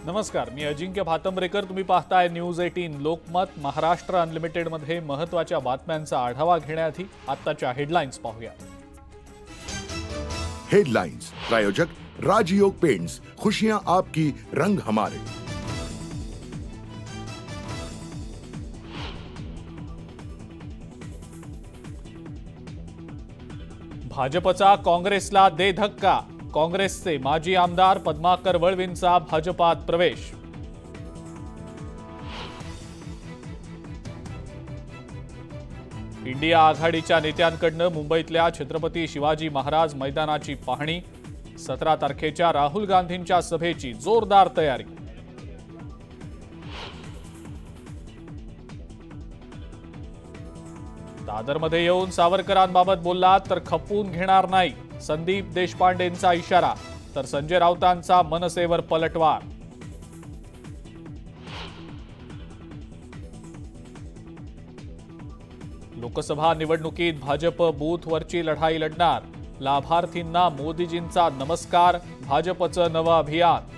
नमस्कार, मी अजिंक्य भातंब्रेकर. तुम्ही पाहताय न्यूज 18 लोकमत. महाराष्ट्र अनलिमिटेड मध्ये महत्त्वाच्या बातम्यांचा आढावा घेण्याआधी आत्ताच्या हेडलाईन्स पाहूया. हेडलाइंस प्रायोजक राजयोग पेंट्स, खुशियां आपकी, रंग हमारे. भाजपचा काँग्रेसला दे धक्का. काँग्रेसचे माजी आमदार पद्माकर वळवींचा भाजपात प्रवेश. इंडिया आघाडीच्या नेत्यांकडून मुंबईतल्या छत्रपती शिवाजी महाराज मैदानाची पाहणी. 17 तारखेच्या राहुल गांधींच्या सभेची जोरदार तयारी. दादरमध्ये येऊन सावरकरांबाबत बोललात तर खपवून घेणार नाही, संदीप देशपांडेंचा इशारा. तर संजय राऊतांचा मनसेवर पलटवार. लोकसभा निवडणुकीत भाजप बूथवरची लढाई लढणार. लाभार्थींना मोदीजींचा नमस्कार. भाजपचं नवं अभियान.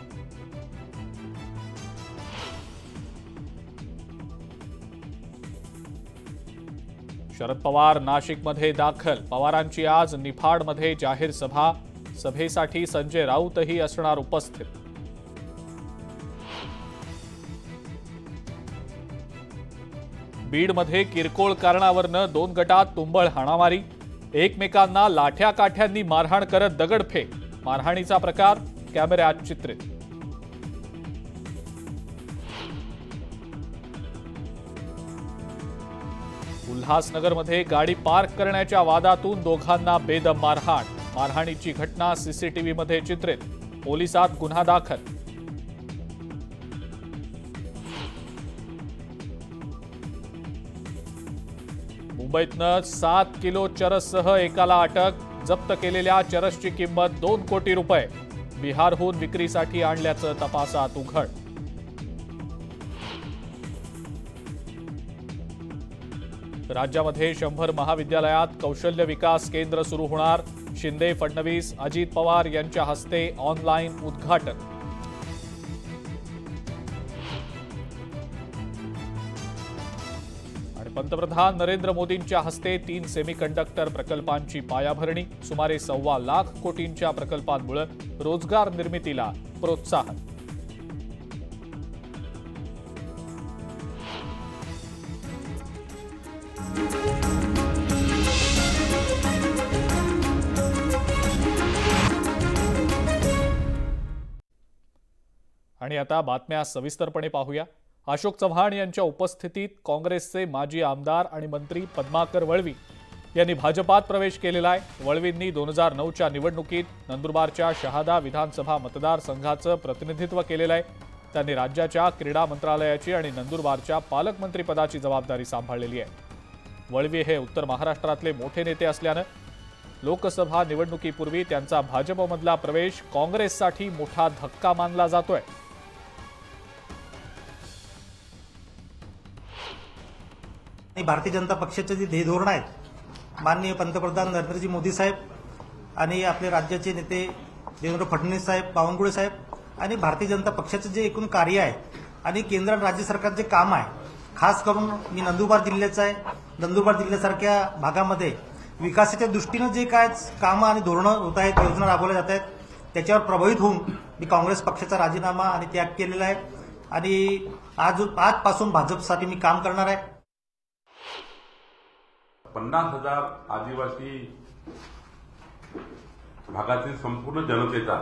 शरद पवार नाशिकमध्ये दाखल. पवारांची आज निफाडमध्ये जाहीर सभा. सभेसाठी संजय राऊतही असणार उपस्थित. बीडमध्ये किरकोळ कारणावरनं 2 गटात तुंबळ हाणामारी. एकमेकांना लाठ्या काठ्यांनी मारहाण करत दगडफेक. मारहाणीचा प्रकार कॅमेऱ्यात चित्रित. उल्हासनगरमध्ये गाडी पार्क करण्याच्या वादातून दोघांना बेदम मारहाण. मारहाणीची घटना सीसीटीव्हीमध्ये चित्रित. पोलिसात गुन्हा दाखल. मुंबईतनं 7 किलो चरससह एकाला अटक. जप्त केलेल्या चरसची किंमत 2 कोटी रुपये. बिहारहून विक्रीसाठी आणल्याचं तपासात उघड. राज्यामध्ये 100 महाविद्यालयात कौशल्य विकास केंद्र सुरू होणार. शिंदे, फडणवीस, अजित पवार यांच्या हस्ते ऑनलाईन उद्घाटन. आणि पंतप्रधान नरेंद्र मोदींच्या हस्ते 3 सेमीकंडक्टर प्रकल्पांची पायाभरणी. सुमारे 1.25 लाख कोटींच्या प्रकल्पांमुळे रोजगार निर्मितीला प्रोत्साहन. आणि आता बातम्या सविस्तरपणे पाहूया. अशोक चव्हाण यांच्या उपस्थितीत काँग्रेसचे माजी आमदार आणि मंत्री पद्माकर वळवी यांनी भाजपात प्रवेश केलेला आहे. वळवींनी 2009च्या निवडणुकीत नंदुरबारच्या शहादा विधानसभा मतदारसंघाचं प्रतिनिधित्व केलेलं आहे. त्यांनी राज्याच्या क्रीडा मंत्रालयाची आणि नंदुरबारच्या पालकमंत्रीपदाची जबाबदारी सांभाळलेली आहे. वळवी हे उत्तर महाराष्ट्रातले मोठे नेते असल्यानं लोकसभा निवडणुकीपूर्वी त्यांचा भाजपमधला प्रवेश काँग्रेससाठी मोठा धक्का मानला जातोय. भारतीय जनता पक्षाचे जे ध्येय धोरण आहेत, माननीय पंतप्रधान नरेंद्रजी मोदी साहेब आणि आपले राज्याचे नेते देवेंद्र फडणवीस साहेब, बावनकुळे साहेब आणि भारतीय जनता पक्षाचे जे एकूण कार्य आहे आणि केंद्र आणि राज्य सरकार जे काम आहे, खास करून मी नंदुरबार जिल्ह्याचा आहे. नंदुरबार जिल्ह्यासारख्या भागामध्ये विकासाच्या दृष्टीनं जे काय कामं आणि धोरणं होत आहेत, योजना राबवल्या जात आहेत, त्याच्यावर प्रभावित होऊन मी काँग्रेस पक्षाचा राजीनामा आणि त्याग केलेला आहे आणि आजपासून भाजपसाठी मी काम करणार आहे. 50,000 आदिवासी भागातील संपूर्ण जनतेचा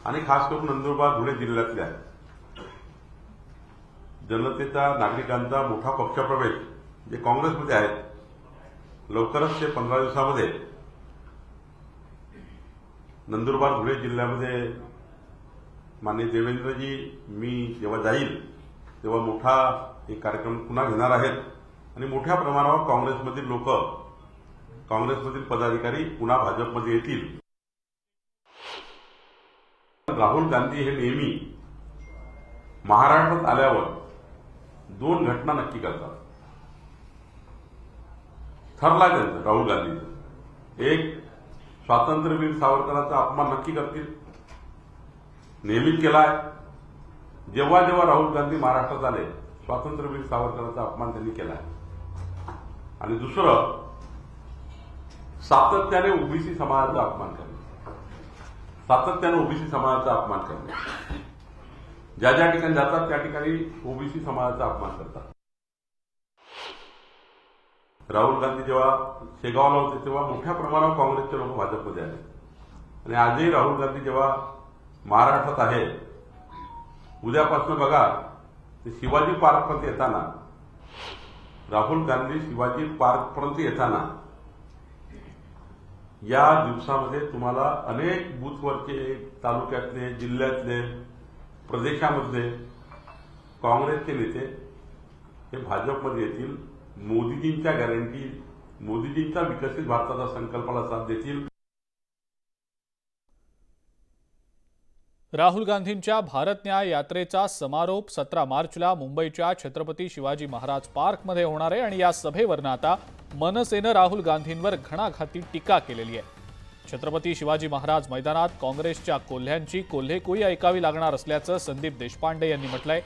आणि खास करून नंदुरबार धुळे जिल्ह्यातल्या जनतेचा, नागरिकांचा मोठा पक्षप्रवेश जे काँग्रेसमध्ये आहेत, लवकरच ते 15 दिवसामध्ये नंदुरबार धुळे जिल्ह्यामध्ये माननीय देवेंद्रजी मी जेव्हा जाईल तेव्हा मोठा एक कार्यक्रम पुन्हा घेणार आहेत आणि मोठ्या प्रमाणावर काँग्रेसमधील लोक, काँग्रेसमधील पदाधिकारी पुन्हा भाजपमध्ये येतील. राहुल गांधी हे नेहमी महाराष्ट्रात आल्यावर 2 घटना नक्की करतात. ठरला त्यांचं राहुल गांधीचं. एक, स्वातंत्र्यवीर सावरकरांचा अपमान नक्की करतील, नेहमीच केला आहे. जेव्हा जेव्हा राहुल गांधी महाराष्ट्रात आले स्वातंत्र्यवीर सावरकरांचा अपमान त्यांनी केला. आणि दुसरं, सातत्याने ओबीसी समाजाचा अपमान करणे, सातत्याने ओबीसी समाजाचा अपमान करणे. ज्या ज्या ठिकाणी जातात त्या ठिकाणी ओबीसी समाजाचा अपमान करतात. राहुल गांधी जेव्हा शेगावला होते तेव्हा मोठ्या प्रमाणावर काँग्रेसचे लोक भाजपमध्ये आले. आणि आजही राहुल गांधी जेव्हा महाराष्ट्रात आहे, उद्यापासून बघा ते शिवाजी पार्कपर्यंत येताना, राहुल गांधी शिवाजी पार्कपर्यंत येताना या दिवसामध्ये तुम्हाला अनेक बूथवरचे, तालुक्यातले, जिल्ह्यातले, प्रदेशामधले काँग्रेसचे नेते हे भाजपमध्ये येतील. मोदीजींच्या गॅरंटी, मोदीजींच्या विकसित भारताचा संकल्पाला साथ देतील. राहुल गांधींच्या भारत न्याय यात्रेचा समारोप 17 मार्चला मुंबईच्या छत्रपती शिवाजी महाराज पार्कमध्ये होणार आहे. आणि या सभेवरनं आता मनसेनं राहुल गांधींवर घणाघाती टीका केलेली आहे. छत्रपती शिवाजी महाराज मैदानात काँग्रेसच्या कोल्ह्यांची कोल्हेकुई ऐकावी लागणार असल्याचं संदीप देशपांडे यांनी म्हटलंय.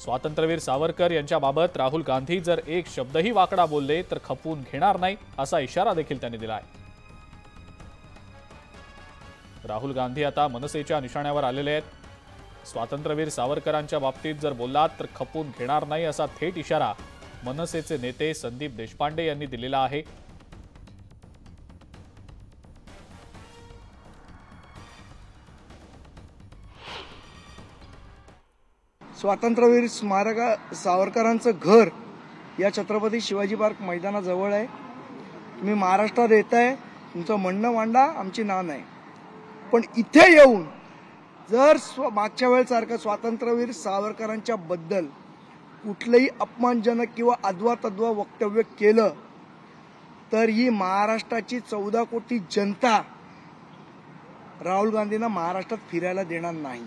स्वातंत्र्यवीर सावरकर यांच्याबाबत राहुल गांधी जर एक शब्दही वाकडा बोलले तर खपवून घेणार नाही असा इशारा देखील त्यांनी दिलाय. राहुल गांधी आता मनसेच्या निशाण्यावर आलेले आहेत. स्वातंत्र्यवीर सावरकरांच्या बाबतीत जर बोललात तर खपवून घेणार नाही असा थेट इशारा मनसेचे नेते संदीप देशपांडे यांनी दिलेला आहे. स्वातंत्र्यवीर स्मारक सावरकरांचं घर या छत्रपती शिवाजी पार्क मैदानाजवळ आहे. तुम्ही महाराष्ट्रात येताय, तुमचं म्हणणं मांडा, आमची ना नाही. पण इथे येऊन जर मागच्या वेळेसारखं स्वातंत्र्यवीर सावरकरांच्या बद्दल कुठलंही अपमानजनक किंवा अद्वा तद्वा वक्तव्य केलं तर ही महाराष्ट्राची 14 कोटी जनता राहुल गांधींना महाराष्ट्रात फिरायला देणार नाही.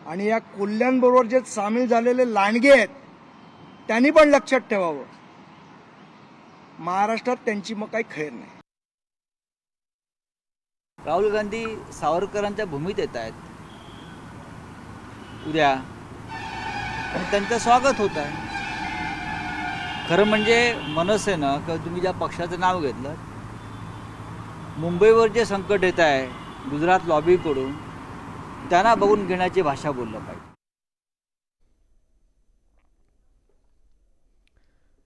आणि या कोल्ह्यांबरोबर जे सामील झालेले लांडगे आहेत त्यांनी पण लक्षात ठेवावं, महाराष्ट्रात त्यांची मग काही खैर नाही. राहुल गांधी सावरकरांच्या भूमीत येत आहेत उद्या आणि त्यांचं स्वागत होत आहे. खरं म्हणजे मनसेनं किंवा तुम्ही ज्या पक्षाचं नाव घेतलं, मुंबईवर जे संकट येत आहे गुजरात लॉबीकडून, त्यांना बघून घेण्याची भाषा बोललं पाहिजे.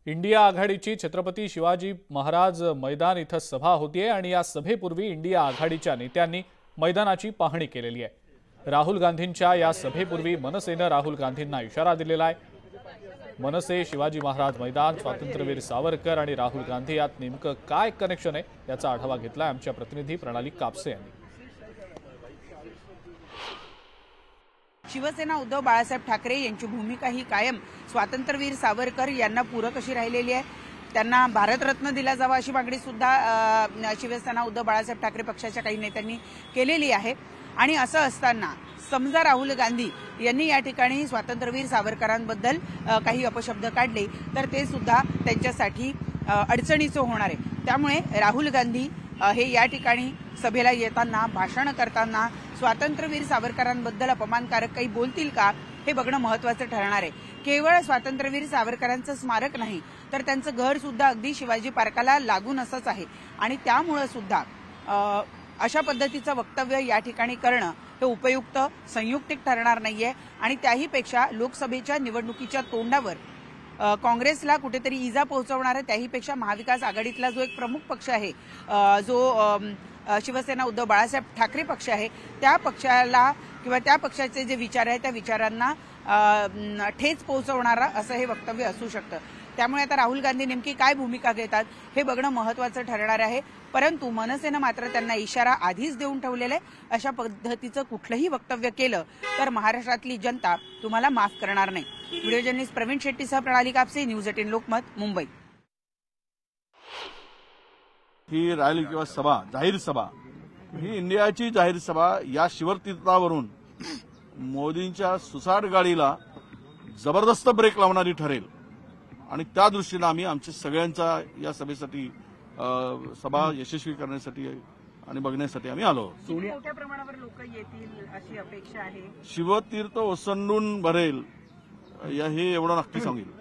इंडिया आघाडीची छत्रपती शिवाजी महाराज मैदान इथं सभा होतीये आणि या सभेपूर्वी इंडिया आघाडीच्या नेत्यांनी मैदानाची पाहणी केलेली आहे. राहुल गांधींच्या या सभेपूर्वी मनसेनं राहुल गांधींना इशारा दिलेला आहे. मनसे, शिवाजी महाराज मैदान, स्वातंत्र्यवीर सावरकर आणि राहुल गांधी यात नेमकं काय कनेक्शन आहे याचा आढावा घेतला आमच्या प्रतिनिधी प्रणाली कापसे यांनी. शिवसेना उद्धव बाळासाहेब ठाकरे यांची भूमिका ही कायम स्वातंत्र्यवीर सावरकर यांना पूरक अशी राहिलेली आहे. त्यांना भारतरत्न दिला जावा अशी मागणी सुद्धा शिवसेना उद्धव बाळासाहेब ठाकरे पक्षाच्या काही नेत्यांनी केलेली आहे. आणि असं असताना समजा राहुल गांधी यांनी या ठिकाणी स्वातंत्र्यवीर सावरकरांबद्दल काही अपशब्द काढले तर ते सुद्धा त्यांच्यासाठी अडचणीचं होणार आहे. त्यामुळे राहुल गांधी हे या ठिकाणी सभेला येताना, भाषण करताना स्वातंत्र्यवीर सावरकरांबद्दल अपमानकारक काही बोलतील का हे बघणं महत्त्वाचं ठरणार आहे. केवळ स्वातंत्र्यवीर सावरकरांचं स्मारक नाही तर त्यांचं घर सुद्धा अगदी शिवाजी पार्काला लागून असंच आहे. आणि त्यामुळे सुद्धा अशा पद्धतीचं वक्तव्य या ठिकाणी करणं हे उपयुक्त, संयुक्तिक ठरणार नाहीये. आणि त्याहीपेक्षा लोकसभेच्या निवडणुकीच्या तोंडावर काँग्रेसला कुठेतरी इजा पोहोचवणारा, त्याहीपेक्षा महाविकास आघाडीतला जो एक प्रमुख पक्ष आहे, जो शिवसेना उद्धव बाळासाहेब ठाकरे पक्ष आहे, त्या पक्षाला किंवा त्या पक्षाचे जे विचार आहेत त्या विचारांना ठेच पोहोचवणारा असं हे वक्तव्य असू शकतं. त्यामुळे आता राहुल गांधी नेमकी काय भूमिका घेतात हे बघणं महत्त्वाचं ठरणार आहे. परंतु मनसेनं मात्र त्यांना इशारा आधीच देऊन ठेवलेला आहे. अशा पद्धतीचं कुठलंही वक्तव्य केलं तर महाराष्ट्रातली जनता तुम्हाला माफ करणार नाही. व्हिडिओ जर्नलिस्ट प्रवीण शेट्टीसह प्रणाली कापसे, न्यूज 18 लोकमत, मुंबई. ही रॅली किंवा सभा, जाहीर सभा, ही इंडियाची जाहीर सभा या शिवतीर्थावरून मोदींच्या सुसाट गाडीला जबरदस्त ब्रेक लावणारी ठरेल. आणि त्या दृष्टीनं आम्ही आमच्या सगळ्यांचा या सभेसाठी सभा यशस्वी करण्यासाठी आणि बघण्यासाठी आम्ही आलो. मोठ्या प्रमाणावर लोक येतील अशी अपेक्षा आहे. शिवतीर्थ ओसंडून भरेल हे एवढं नक्की सांगेल.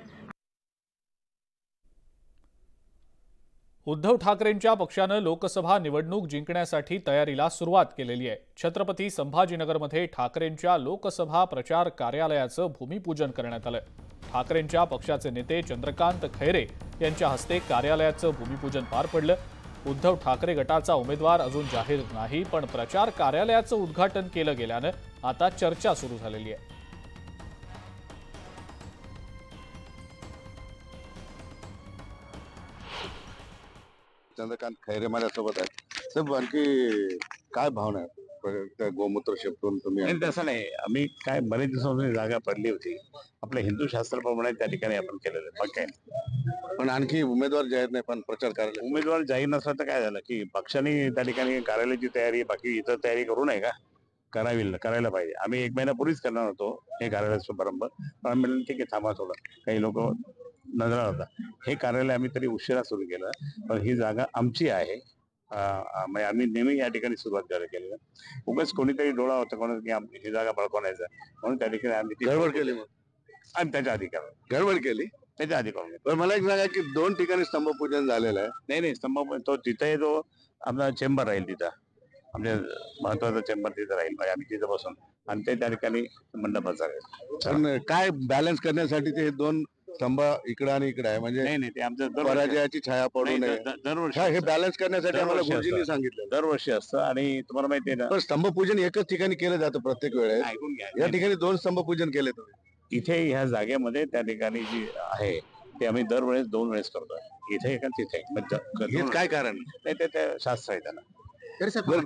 उद्धव ठाकरेंच्या पक्षानं लोकसभा निवडणूक जिंकण्यासाठी तयारीला सुरुवात केलेली आहे. छत्रपती संभाजीनगरमध्ये ठाकरेंच्या लोकसभा प्रचार कार्यालयाचं भूमिपूजन करण्यात आलं. ठाकरेंच्या पक्षाचे नेते चंद्रकांत खैरे यांच्या हस्ते कार्यालयाचं भूमिपूजन पार पडलं. उद्धव ठाकरे गटाचा उमेदवार अजून जाहीर नाही, पण प्रचार कार्यालयाचं उद्घाटन केलं गेल्यानं आता चर्चा सुरू झालेली आहे. चंद्रकांत खैरे माझ्यासोबत आहे. साहेब, आणखी काय भावना आहे त्या गोमूत्र शेपटून तुम्ही? नाही, तसं नाही. आम्ही काय बरेच दिवसांपासून जागा पडली होती. आपल्या हिंदू शास्त्राप्रमाणे त्या ठिकाणी आपण केलेलं आहे. मग काय पण आणखी उमेदवार जाहीर नाही, पण प्रचार कार्यालय उमेदवार जाहीर नसला तर काय झालं की पक्षाने त्या ठिकाणी कार्यालयाची तयारी बाकी इतर तयारी करू नये का? करायला पाहिजे. आम्ही 1 महिन्यापूर्वीच करणार होतो हे कार्यालयाचा शुभारंभ, पण आम्ही म्हणलं ठीक आहे, थांबा थोडं, काही लोक नजरा होता. हे कार्यालय आम्ही तरी उशिरा सुरू केलं, पण ही जागा आमची आहे. आम्ही नेहमी या ठिकाणी सुरुवात केली. उगाच कोणीतरी डोळा होता कोणाचा की ही जागा बळकवण्याचा, म्हणून त्या ठिकाणी आम्ही गडबड केली. आणि त्याच्या अधिकार गडबड केली त्याच्या अधिकार. पण मला एक सांगा की 2 ठिकाणी स्तंभपूजन झालेलं आहे. नाही, स्तंभ तो तिथे जो आपला चेंबर राहील, तिथं म्हणजे महत्वाचा चेंबर तिथं राहील, आम्ही तिथं बसून, आणि ते त्या ठिकाणी मंडपाचा आहे. पण काय बॅलन्स करण्यासाठी ते 2 स्तंभ इकडे आणि इकडे आहे, म्हणजे नाही ते आमचं पराजयाची छाया पडू नये. दरवर्षी हे बॅलन्स करण्यासाठी आम्हाला गुरुजींनी सांगितलं. दरवर्षी असतं. आणि तुम्हाला माहिती आहे ना, पण स्तंभपूजन एकच ठिकाणी केलं जातं प्रत्येक वेळेस. ऐकून घ्या, या ठिकाणी 2 स्तंभपूजन केले तुम्ही. इथे ह्या जागेमध्ये त्या ठिकाणी जी आहे ते आम्ही दरवेळेस 2 वेळेस करतोय. इथे का तिथे. हे काय कारण? नाही, ते शास्त्र आहे त्याला.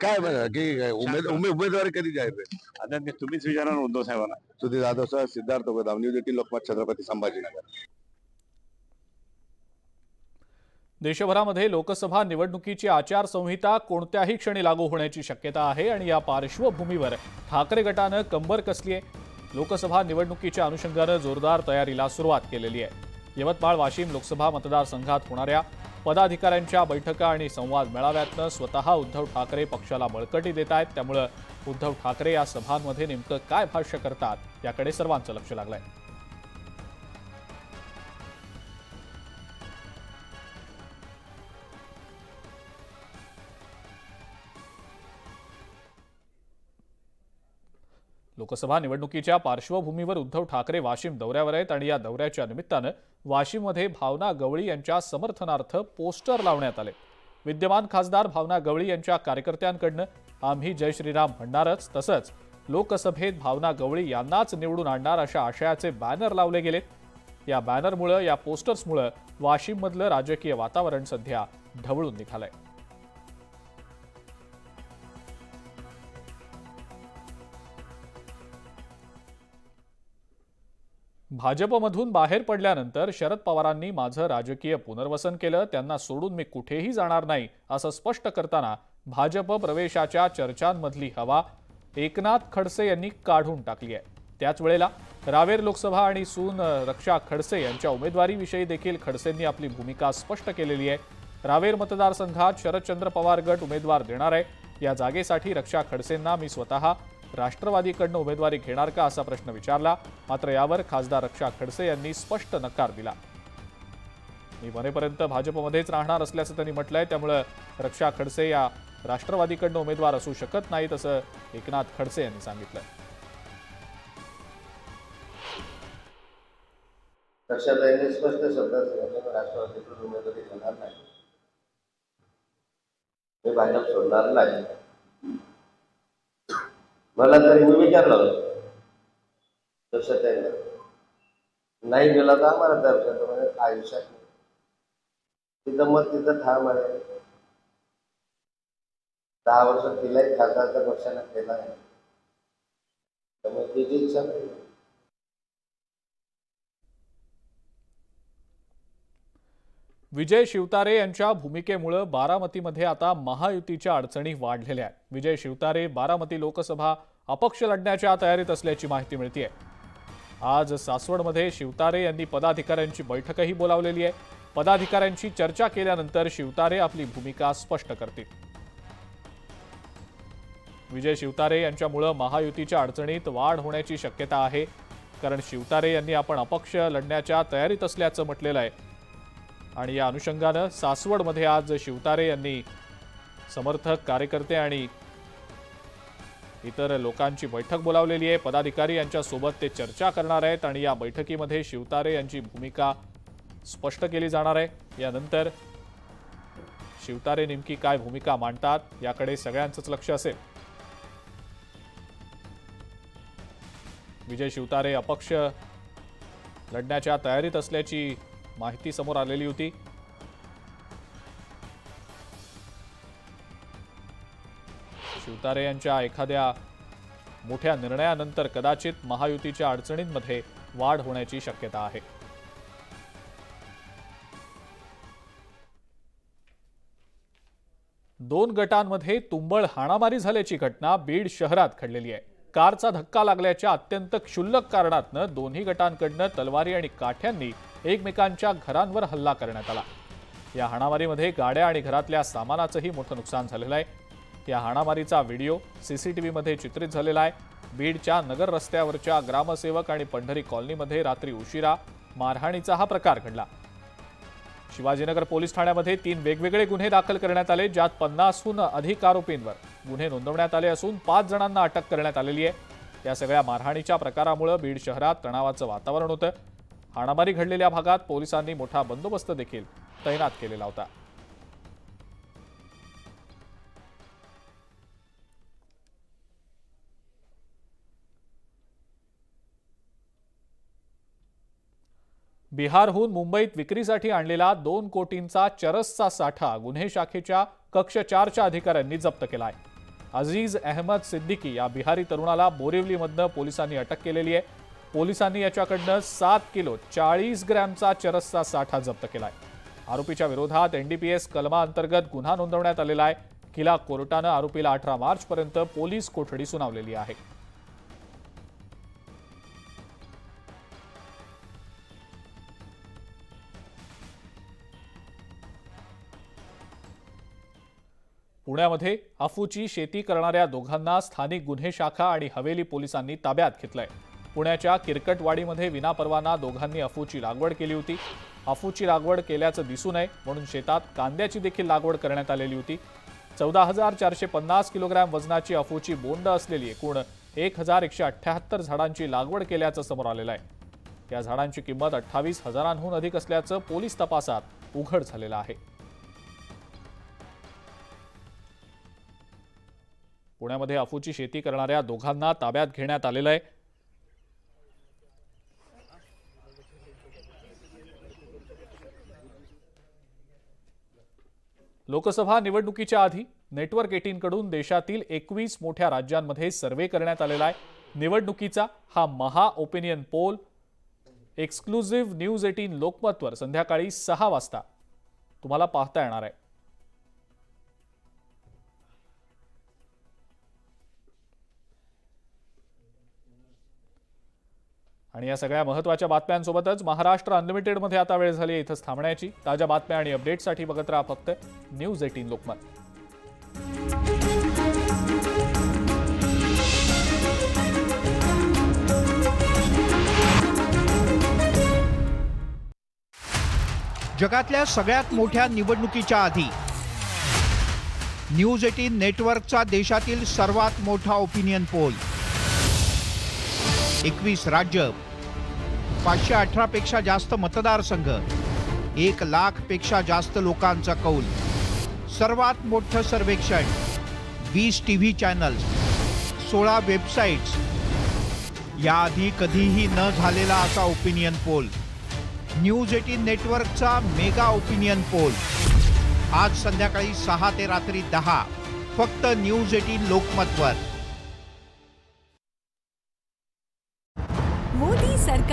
काय बघा की उमेदवारी कधी जाहीर होईल? आता ते तुम्हीच विचारा ना उद्धव साहेबांना. सुधीर जाधव सह सिद्धार्थ गोदाम, न्यूज 18 लोकमत, छत्रपती संभाजीनगर. देशभरामध्ये लोकसभा निवडणुकीची आचारसंहिता कोणत्याही क्षणी लागू होण्याची शक्यता आहे आणि या पार्श्वभूमीवर ठाकरे गटानं कंबर कसली आहे. लोकसभा निवडणुकीच्या अनुषंगानं जोरदार तयारीला सुरुवात केलेली आहे. यवतमाळ वाशिम लोकसभा मतदारसंघात होणाऱ्या पदाधिकाऱ्यांच्या बैठका आणि संवाद मेळाव्यातनं स्वतः उद्धव ठाकरे पक्षाला बळकटी देत आहेत. त्यामुळे उद्धव ठाकरे या सभांमध्ये नेमकं काय भाष्य करतात याकडे सर्वांचं लक्ष लागलंय. लोकसभा निवडणुकीच्या पार्श्वभूमीवर उद्धव ठाकरे वाशिम दौऱ्यावर आहेत आणि या दौऱ्याच्या निमित्तानं वाशिममध्ये भावना गवळी यांच्या समर्थनार्थ पोस्टर लावण्यात आले. विद्यमान खासदार भावना गवळी यांच्या कार्यकर्त्यांकडनं आम्ही जय श्रीराम म्हणणारच, तसंच लोकसभेत भावना गवळी यांनाच निवडून आणणार अशा आशयाचे बॅनर लावले गेलेत. या बॅनरमुळे, या पोस्टर्समुळे वाशिममधलं राजकीय वातावरण सध्या ढवळून निघालंय. भाजपमधून बाहेर पडल्यानंतर शरद पवारांनी माझं राजकीय पुनर्वसन केलं, त्यांना सोडून मी कुठेही जाणार नाही असं स्पष्ट करताना भाजप प्रवेशाच्या चर्चांमधली हवा एकनाथ खडसे यांनी काढून टाकली आहे. त्याच वेळेला रावेर लोकसभा आणि सून रक्षा खडसे यांच्या उमेदवारीविषयी देखील खडसेंनी आपली भूमिका स्पष्ट केलेली आहे. रावेर मतदारसंघात शरदचंद्र पवार गट उमेदवार देणार आहे. या जागेसाठी रक्षा खडसेंना मी स्वतः राष्ट्रवादीकडनं उमेदवारी घेणार का असा प्रश्न विचारला, मात्र यावर खासदार रक्षा खडसे यांनी स्पष्ट नकार दिला. मी मरेपर्यंत भाजपमध्येच राहणार असल्याचं त्यांनी म्हटलंय. त्यामुळे रक्षा खडसे या राष्ट्रवादीकडनं उमेदवार असू शकत नाहीत असं एकनाथ खडसे यांनी सांगितलं. रक्षाताईंनी स्पष्ट शब्दात सांगितलं, राष्ट्रवादीकडून उमेदवारी घेणार नाही, मी भाजप सोडणार नाही. मला तरी मी विचारलं होतं रक्षाताईंना, नाही गेला तर आम्हाला दर्शन आयुष्यात तिथं मग तिथं ठाम आहे. 10 वर्ष तिलाही खासदारच्या पक्षाने केला आहे, त्यामुळे तिची इच्छा नाही. विजय शिवतारे यांच्या भूमिकेमुळे बारामतीमध्ये आता महायुतीच्या अडचणी वाढलेल्या आहेत. विजय शिवतारे बारामती लोकसभा अपक्ष लढण्याच्या तयारीत असल्याची माहिती मिळतेय. आज सासवडमध्ये शिवतारे यांनी पदाधिकाऱ्यांची बैठकही बोलावलेली आहे. पदाधिकाऱ्यांची चर्चा केल्यानंतर शिवतारे आपली भूमिका स्पष्ट करतील. विजय शिवतारे यांच्यामुळे महायुतीच्या अडचणीत वाढ होण्याची शक्यता आहे, कारण शिवतारे यांनी आपण अपक्ष लढण्याच्या तयारीत असल्याचं म्हटलेलं आहे। आणि या अनुषंगाने सासवडमध्ये आज शिवतारे यांनी समर्थक, कार्यकर्ते आणि इतर लोकांची बैठक बोलावलेली आहे। पदाधिकारी यांच्या सोबत ते चर्चा करणार आहेत आणि या बैठकीमध्ये शिवतारे यांची भूमिका स्पष्ट केली जाणार आहे। यानंतर शिवतारे नेमकी काय भूमिका मांडतात याकडे सगळ्यांचंच लक्ष असेल। विजय शिवतारे अपक्ष लढण्याच्या तयारीत असल्याची माहिती समोर आलेली होती। शिवतारे यांच्या एखाद्या मोठ्या निर्णयानंतर कदाचित महायुतीच्या अडचणींमध्ये वाढ होण्याची शक्यता आहे। दोन गटांमध्ये तुंबळ हाणामारी झाल्याची घटना बीड शहरात घडलेली आहे। कारचा धक्का लागल्याच्या अत्यंत क्षुल्लक कारणातनं दोन्ही गटांकडनं तलवारी आणि काठ्यांनी एकमेकांच्या घरांवर हल्ला करण्यात आला। या हाणामारीमध्ये गाड्या आणि घरातल्या सामानाचंही मोठं नुकसान झालेलं आहे। या हाणामारीचा व्हिडिओ सीसीटीव्हीमध्ये चित्रित झालेला आहे। बीडच्या नगर रस्त्यावरच्या ग्रामसेवक आणि पंढरी कॉलनीमध्ये रात्री उशिरा मारहाणीचा हा प्रकार घडला। शिवाजीनगर पोलीस ठाण्यामध्ये 3 वेगवेगळे गुन्हे दाखल करण्यात आले, ज्यात 50हून अधिक आरोपींवर गुन्हे नोंदवण्यात आले असून 5 जणांना अटक करण्यात आलेली आहे। या सगळ्या मारहाणीच्या प्रकारामुळे बीड शहरात तणावाचं वातावरण होतं। हाणामारी घडलेल्या भागात पोलिसांनी मोठा बंदोबस्त देखील तैनात केलेला होता। बिहारहून मुंबईत विक्रीसाठी आणलेला 2 कोटींचा चरसचा साठा गुन्हे शाखेच्या कक्ष 4च्या अधिकाऱ्यांनी जप्त केलाय। अजीज अहमद सिद्दीकी या बिहारी तरुणाला बोरिवलीमधनं पोलिसांनी अटक केलेली आहे। पोलिसांनी याच्याकडनं 7 किलो 40 ग्रॅमचा चरसचा साठा जप्त केलाय। आरोपीच्या विरोधात एनडीपीएस कलमाअंतर्गत गुन्हा नोंदवण्यात आलेला आहे। किला कोर्टानं आरोपीला 18 मार्चपर्यंत पोलीस कोठडी सुनावलेली आहे। पुण्यामध्ये अफूची शेती करणाऱ्या दोघांना स्थानिक गुन्हे शाखा आणि हवेली पोलिसांनी ताब्यात घेतलंय। पुण्याच्या किरकटवाडीमध्ये विनापरवाना दोघांनी अफूची लागवड केली होती। अफूची लागवड केल्याचं दिसू नये म्हणून शेतात कांद्याची देखील लागवड करण्यात आलेली होती। 14,450 किलोग्रॅम वजनाची अफूची बोंड असलेली एकूण 1,178 झाडांची लागवड केल्याचं समोर आलेलं आहे। या झाडांची किंमत 28,000हून अधिक असल्याचं पोलीस तपासात उघड झालेलं आहे। पुण्यामध्ये अफूची शेती करणाऱ्या दोघांना ताब्यात घेण्यात आलेलं आहे। लोकसभा निवडणुकीच्या आधी नेटवर्क 18 कडून देशातील 21 मोठ्या राज्यांमध्ये सर्व्हे करण्यात आलेला आहे। निवडणुकीचा हा महा ओपिनियन पोल एक्सक्लुझिव्ह न्यूज 18 लोकमतवर संध्याकाळी 6 वाजता तुम्हाला पाहता येणार आहे। आणि या सगळ्या महत्त्वाच्या बातम्यांसोबतच महाराष्ट्र अनलिमिटेड मध्ये आता वेळ झाली आहे इथंच थांबण्याची। ताज्या बातम्या आणि अपडेट्ससाठी बघत राहा फक्त न्यूज 18 लोकमत। जगातल्या सगळ्यात मोठ्या निवडणुकीच्या आधी न्यूज 18 नेटवर्कचा देशातील सर्वात मोठा ओपिनियन पोल, 21 राज्य, 518 पेक्षा जास्त मतदारसंघ, 1 लाख पेक्षा जास्त लोकांचा कौल, सर्वात मोठं सर्वेक्षण, 20 टीव्ही चॅनल्स, 16 वेबसाइट्स, याआधी कधीही न झालेला असा ओपिनियन पोल, न्यूज 18 नेटवर्कचा मेगा ओपिनियन पोल, आज संध्याकाळी 6 ते रात्री 10 फक्त न्यूज 18 लोकमतवर। मोदी सरकार